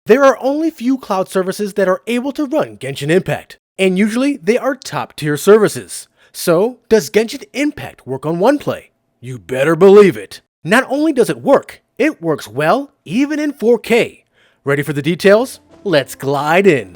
There are only few cloud services that are able to run Genshin Impact, and usually they are top-tier services. So, does Genshin Impact work on OnePlay? You better believe it. Not only does it works well, even in 4K. Ready for the details? Let's glide in.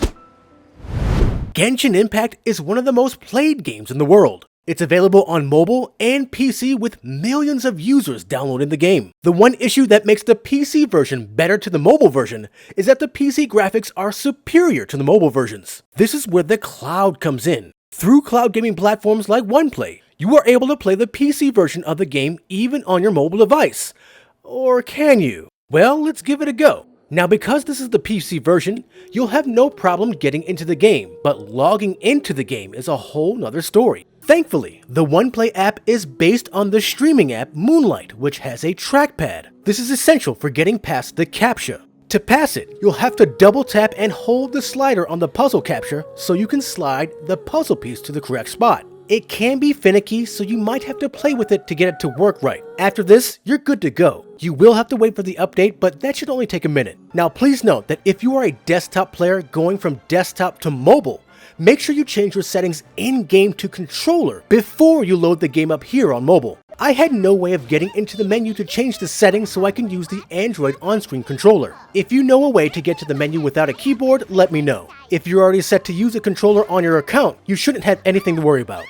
Genshin Impact is one of the most played games in the world. It's available on mobile and PC with millions of users downloading the game. The one issue that makes the PC version better to the mobile version is that the PC graphics are superior to the mobile versions. This is where the cloud comes in. Through cloud gaming platforms like OnePlay, you are able to play the PC version of the game even on your mobile device. Or can you? Well, let's give it a go. Now, because this is the PC version, you'll have no problem getting into the game, but logging into the game is a whole nother story. Thankfully, the OnePlay app is based on the streaming app Moonlight, which has a trackpad. This is essential for getting past the CAPTCHA. To pass it, you'll have to double tap and hold the slider on the puzzle capture so you can slide the puzzle piece to the correct spot. It can be finicky, so you might have to play with it to get it to work right. After this, you're good to go. You will have to wait for the update, but that should only take a minute. Now please note that if you are a desktop player going from desktop to mobile, make sure you change your settings in-game to controller before you load the game up here on mobile. I had no way of getting into the menu to change the settings so I can use the Android on-screen controller. If you know a way to get to the menu without a keyboard, let me know. If you're already set to use a controller on your account, you shouldn't have anything to worry about.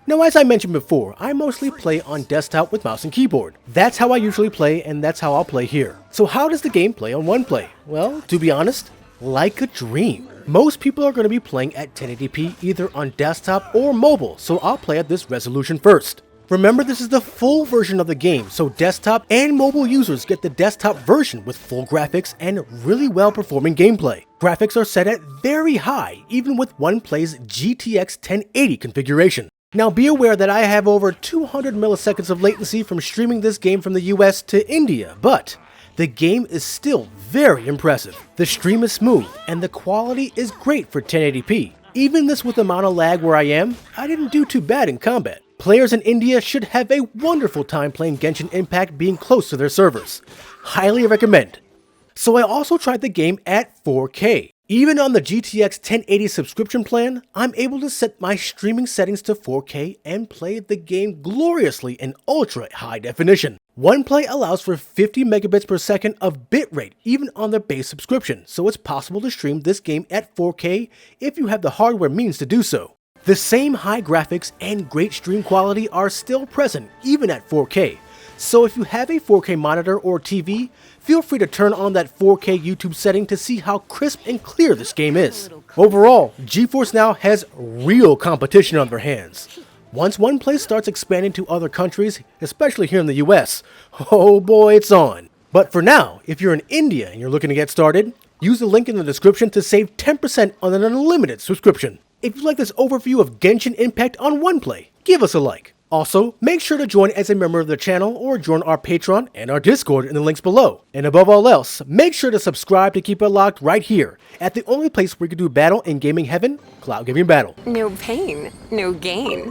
Now, as I mentioned before, I mostly play on desktop with mouse and keyboard. That's how I usually play, and that's how I'll play here. So how does the game play on OnePlay? Well, to be honest, like a dream. Most people are going to be playing at 1080p either on desktop or mobile, so I'll play at this resolution first. Remember, this is the full version of the game, so desktop and mobile users get the desktop version with full graphics and really well-performing gameplay. Graphics are set at very high, even with OnePlay's GTX 1080 configuration. Now be aware that I have over 200 milliseconds of latency from streaming this game from the US to India, but the game is still very impressive. The stream is smooth, and the quality is great for 1080p. Even this with the amount of lag where I am, I didn't do too bad in combat. Players in India should have a wonderful time playing Genshin Impact being close to their servers. Highly recommend. So I also tried the game at 4K. Even on the GTX 1080 subscription plan, I'm able to set my streaming settings to 4K and play the game gloriously in ultra high definition. OnePlay allows for 50 megabits per second of bitrate even on the base subscription, so it's possible to stream this game at 4K if you have the hardware means to do so. The same high graphics and great stream quality are still present even at 4K. So if you have a 4K monitor or TV, feel free to turn on that 4K YouTube setting to see how crisp and clear this game is. Overall, GeForce Now has real competition on their hands. Once OnePlay starts expanding to other countries, especially here in the US, oh boy, it's on. But for now, if you're in India and you're looking to get started, use the link in the description to save 10% on an unlimited subscription. If you like this overview of Genshin Impact on OnePlay, give us a like. Also, make sure to join as a member of the channel or join our Patreon and our Discord in the links below. And above all else, make sure to subscribe to keep it locked right here at the only place where you can do battle in gaming heaven, Cloud Gaming Battle. No pain, no gain.